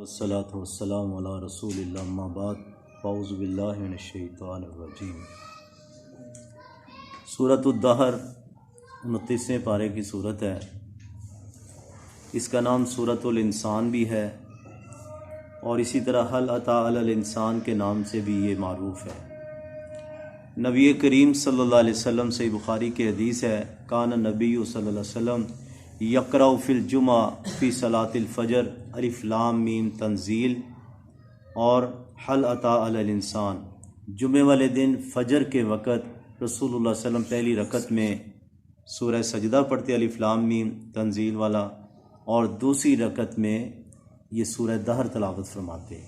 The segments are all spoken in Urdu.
والصلاة والسلام علی رسول اللہ اما بعد اعوذ باللہ من الشیطان الرجیم۔ سورۃ الدہر 29ویں پارے کی صورت ہے۔ اس کا نام سورۃ الانسان بھی ہے اور اسی طرح هل اتی علی الانسان کے نام سے بھی یہ معروف ہے۔ نبی کریم صلی اللہ علیہ وسلم سے بخاری کی حدیث ہے، کان نبی صلی اللہ علیہ وسلم یقرأ فی الجمعہ فی صلاۃ الفجر الف لام میم تنزیل اور هل اتی علی الانسان۔ جمعے والے دن فجر کے وقت رسول اللہ صلی اللہ علیہ وسلم پہلی رکعت میں سورہ سجدہ پڑھتے الف لام میم تنزیل والا، اور دوسری رکعت میں یہ سورہ دہر تلاوت فرماتے۔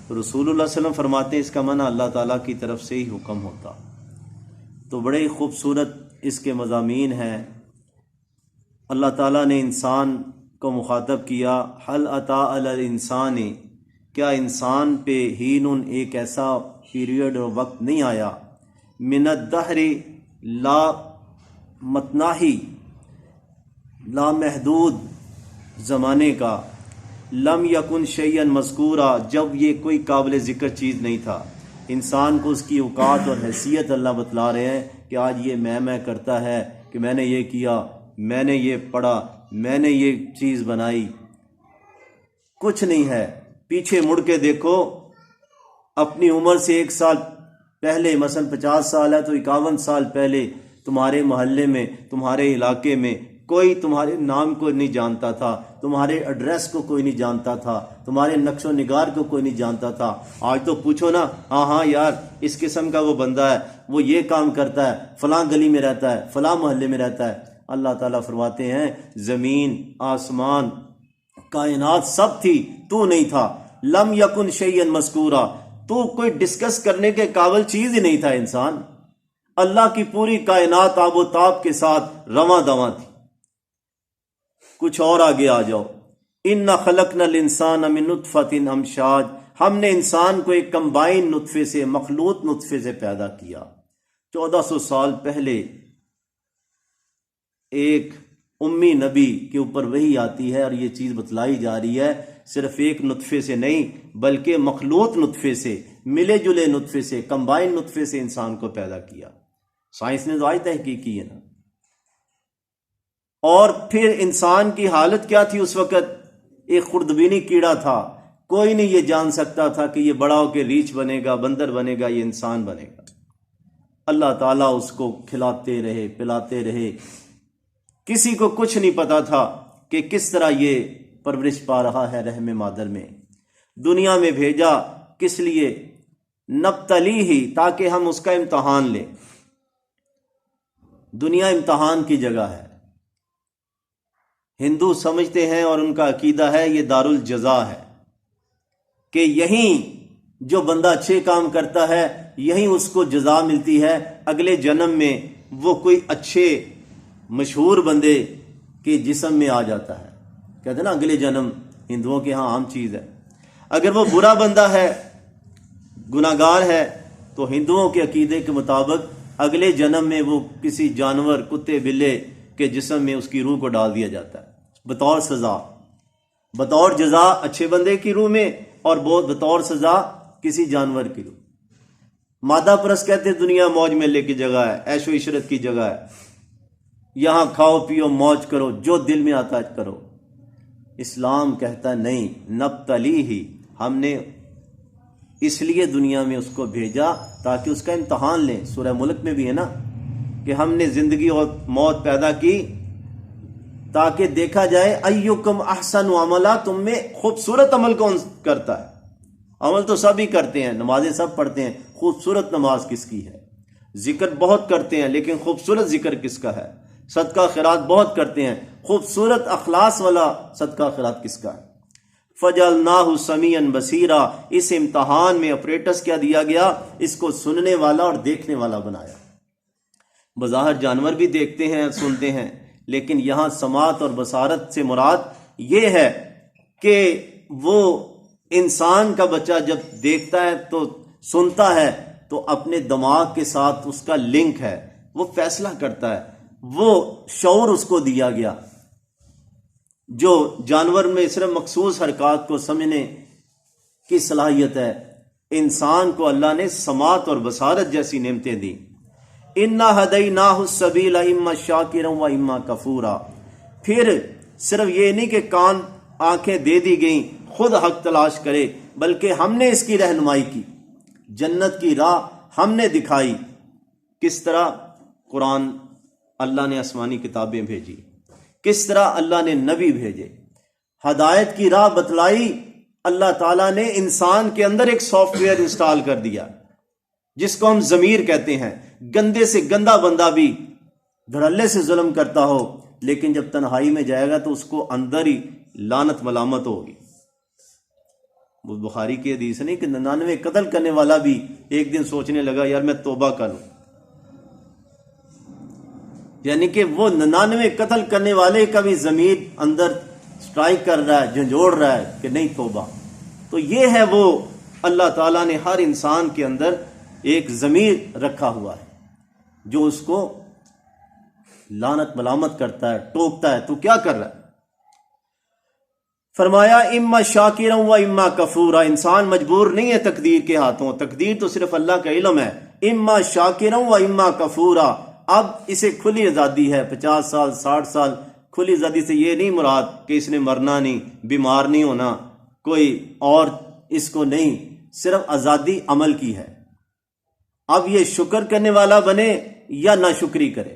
تو رسول اللہ صلی اللہ علیہ وسلم فرماتے ہیں اس کا معنی اللہ تعالیٰ کی طرف سے ہی حکم ہوتا۔ تو بڑے ہی خوبصورت اس کے مضامین ہیں۔ اللہ تعالیٰ نے انسان کو مخاطب کیا، هل اتی علی الانسان، کیا انسان پہ ہین ایک ایسا پیریڈ اور وقت نہیں آیا، من الدہر لا متناہی، لا محدود زمانے کا، لم یکن شیئا مذکورا، جب یہ کوئی قابل ذکر چیز نہیں تھا۔ انسان کو اس کی اوقات اور حیثیت اللہ بتلا رہے ہیں کہ آج یہ میں کرتا ہے کہ میں نے یہ کیا، میں نے یہ پڑھا، میں نے یہ چیز بنائی۔ کچھ نہیں ہے۔ پیچھے مڑ کے دیکھو، اپنی عمر سے 1 سال پہلے، مثلا 50 سال ہے تو 51 سال پہلے تمہارے محلے میں، تمہارے علاقے میں کوئی تمہارے نام کو نہیں جانتا تھا، تمہارے ایڈریس کو کوئی نہیں جانتا تھا، تمہارے نقش و نگار کو کوئی نہیں جانتا تھا۔ آج تو پوچھو نا، ہاں یار اس قسم کا وہ بندہ ہے، وہ یہ کام کرتا ہے، فلاں گلی میں رہتا ہے، فلاں محلے میں رہتا ہے۔ اللہ تعالیٰ فرماتے ہیں زمین، آسمان، کائنات سب تھی، تو نہیں تھا۔ لم یکن شیئا مذکورا، تو کوئی ڈسکس کرنے کے قابل چیز ہی نہیں تھا۔ انسان، اللہ کی پوری کائنات آب و تاب کے ساتھ رواں دواں تھی۔ کچھ اور آگے آ جاؤ، اِنَّا خَلَقْنَا الْإِنسَانَ مِن نُطْفَةٍ أَمْشَاجٍ، ہم نے انسان کو ایک کمبائن نطفے سے، مخلوط نطفے سے پیدا کیا۔ 1400 سال پہلے ایک امی نبی کے اوپر وحی آتی ہے اور یہ چیز بتلائی جا رہی ہے، صرف ایک نطفے سے نہیں بلکہ مخلوط نطفے سے، ملے جلے نطفے سے، کمبائن نطفے سے انسان کو پیدا کیا۔ سائنس نے تو آج تحقیق کی ہے نا۔ اور پھر انسان کی حالت کیا تھی اس وقت؟ ایک خردبینی کیڑا تھا، کوئی نہیں یہ جان سکتا تھا کہ یہ بڑا ہو کے ریچھ بنے گا، بندر بنے گا، یہ انسان بنے گا۔ اللہ تعالیٰ اس کو کھلاتے رہے، پلاتے رہے، کسی کو کچھ نہیں پتا تھا کہ کس طرح یہ پرورش پا رہا ہے رحم مادر میں۔ دنیا میں بھیجا کس لیے؟ نبتلی ہی، تاکہ ہم اس کا امتحان لیں۔ دنیا امتحان کی جگہ ہے۔ ہندو سمجھتے ہیں اور ان کا عقیدہ ہے یہ دار الجزا ہے، کہ یہیں جو بندہ اچھے کام کرتا ہے یہیں اس کو جزا ملتی ہے، اگلے جنم میں وہ کوئی اچھے مشہور بندے کے جسم میں آ جاتا ہے۔ کہتے ہیں نا اگلے جنم، ہندوؤں کے ہاں عام چیز ہے۔ اگر وہ برا بندہ ہے، گناہگار ہے، تو ہندوؤں کے عقیدے کے مطابق اگلے جنم میں وہ کسی جانور، کتے بلے کے جسم میں اس کی روح کو ڈال دیا جاتا ہے بطور سزا، بطور جزا اچھے بندے کی روح میں، اور بطور سزا کسی جانور کی روح۔ مادہ پرست کہتے ہیں دنیا موج میلے کی جگہ ہے، عیش و عشرت کی جگہ ہے، یہاں کھاؤ پیو موج کرو، جو دل میں آتا ہے کرو۔ اسلام کہتا ہے نہیں، نبتلی ہی، ہم نے اس لیے دنیا میں اس کو بھیجا تاکہ اس کا امتحان لیں۔ سورہ ملک میں بھی ہے نا کہ ہم نے زندگی اور موت پیدا کی تاکہ دیکھا جائے ایکم احسن عملا، تم میں خوبصورت عمل کون کرتا ہے۔ عمل تو سب ہی کرتے ہیں، نمازیں سب پڑھتے ہیں، خوبصورت نماز کس کی ہے؟ ذکر بہت کرتے ہیں لیکن خوبصورت ذکر کس کا ہے؟ صدقہ خیرات بہت کرتے ہیں، خوبصورت اخلاص والا صدقہ خیرات کس کا ہے؟ فَجَعَلْنَاهُ سَمِيعًا بَصِيرًا، اس امتحان میں اپریٹس کیا دیا گیا؟ اس کو سننے والا اور دیکھنے والا بنایا۔ بظاہر جانور بھی دیکھتے ہیں، سنتے ہیں، لیکن یہاں سماعت اور بصارت سے مراد یہ ہے کہ وہ انسان کا بچہ جب دیکھتا ہے تو سنتا ہے تو اپنے دماغ کے ساتھ اس کا لنک ہے، وہ فیصلہ کرتا ہے، وہ شعور اس کو دیا گیا۔ جو جانور میں صرف مخصوص حرکات کو سمجھنے کی صلاحیت ہے، انسان کو اللہ نے سماعت اور بصارت جیسی نعمتیں دی. انا ہدیناہ السبیل اما شاکرا و اما کفورا. پھر صرف یہ نہیں کہ کان آنکھیں دے دی گئیں خود حق تلاش کرے، بلکہ ہم نے اس کی رہنمائی کی، جنت کی راہ ہم نے دکھائی. کس طرح؟ قرآن اللہ نے آسمانی کتابیں بھیجی، کس طرح اللہ نے نبی بھیجے، ہدایت کی راہ بتلائی. اللہ تعالیٰ نے انسان کے اندر ایک سافٹ ویئر انسٹال کر دیا جس کو ہم ضمیر کہتے ہیں. گندے سے گندا بندہ بھی دھڑلے سے ظلم کرتا ہو، لیکن جب تنہائی میں جائے گا تو اس کو اندر ہی لعنت ملامت ہوگی. وہ بخاری کی حدیث نہیں کہ 99 قتل کرنے والا بھی ایک دن سوچنے لگا یار میں توبہ کروں. یعنی کہ وہ 99 قتل کرنے والے کا بھی ضمیر اندر سٹرائک کر رہا ہے، جھنجھوڑ رہا ہے کہ نہیں توبہ. تو یہ ہے وہ اللہ تعالیٰ نے ہر انسان کے اندر ایک ضمیر رکھا ہوا ہے جو اس کو لعنت ملامت کرتا ہے، ٹوکتا ہے تو کیا کر رہا ہے. فرمایا اما شاکرا و اما کفورا. انسان مجبور نہیں ہے تقدیر کے ہاتھوں، تقدیر تو صرف اللہ کا علم ہے. اما شاکرا و اما کفورا. اب اسے کھلی آزادی ہے، 50 سال 60 سال کھلی آزادی سے یہ نہیں مراد کہ اس نے مرنا نہیں، بیمار نہیں ہونا، کوئی اور اس کو نہیں، صرف آزادی عمل کی ہے. اب یہ شکر کرنے والا بنے یا ناشکری کرے.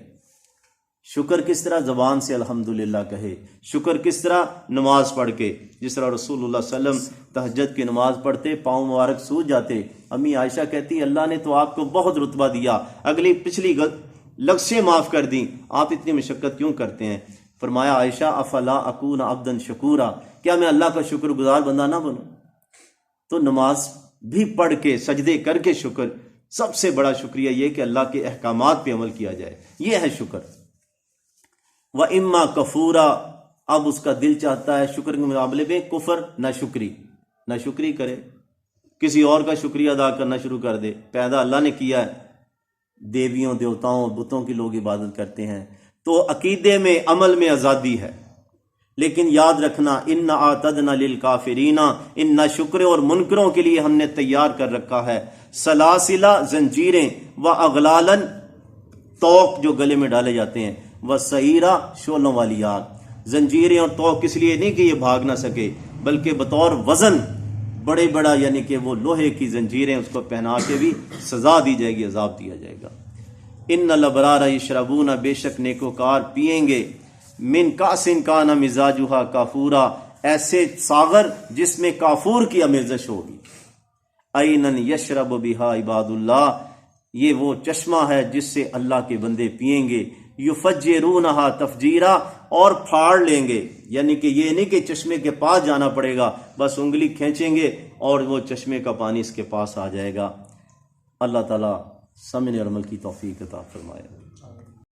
شکر کس طرح؟ زبان سے الحمدللہ کہے. شکر کس طرح؟ نماز پڑھ کے. جس طرح رسول اللہ صلی اللہ علیہ وسلم تہجد کی نماز پڑھتے پاؤں مبارک سوج جاتے. امی عائشہ کہتی اللہ نے تو آپ کو بہت رتبہ دیا، پچھلی لغزشیں معاف کر دیں، آپ اتنی مشقت کیوں کرتے ہیں؟ فرمایا عائشہ افلا اکون عبدا شکورا. کیا میں اللہ کا شکر گزار بندہ نہ بنوں؟ تو نماز بھی پڑھ کے سجدے کر کے شکر. سب سے بڑا شکریہ یہ کہ اللہ کے احکامات پہ عمل کیا جائے، یہ ہے شکر. و اما کفورا. اب اس کا دل چاہتا ہے شکر کے مقابلے میں کفر، نہ شکری کرے، کسی اور کا شکریہ ادا کرنا شروع کر دے. پیدا اللہ نے کیا ہے، دیویوں دیوتاؤں بتوں کی لوگ عبادت کرتے ہیں. تو عقیدے میں عمل میں آزادی ہے، لیکن یاد رکھنا ان اعتدنا للکافرین، ان شکر اور منکروں کے لیے ہم نے تیار کر رکھا ہے سلاسلہ زنجیریں، و اغلالا توق جو گلے میں ڈالے جاتے ہیں، و سعیرہ شعلوں والی آگ. زنجیریں اور توق اس لیے نہیں کہ یہ بھاگ نہ سکے، بلکہ بطور وزن بڑا یعنی کہ وہ لوہے کی زنجیریں اس کو پہنا کے بھی سزا دی جائے گی، عذاب دیا جائے گا. ان الابرار یشربون، بے شک نیکوکار پیئیں گے، من کاس کان مزاجھا کافورا، ایسے ساغر جس میں کافور کی آمیزش ہوگی. عینن یشرب بہا عباد اللہ، یہ وہ چشمہ ہے جس سے اللہ کے بندے پیئیں گے. یفجرونہا تفجیرا، اور پھاڑ لیں گے. یعنی کہ یہ نہیں کہ چشمے کے پاس جانا پڑے گا، بس انگلی کھینچیں گے اور وہ چشمے کا پانی اس کے پاس آ جائے گا. اللہ تعالیٰ سمجھنے اور عمل کی توفیق عطا فرمائے.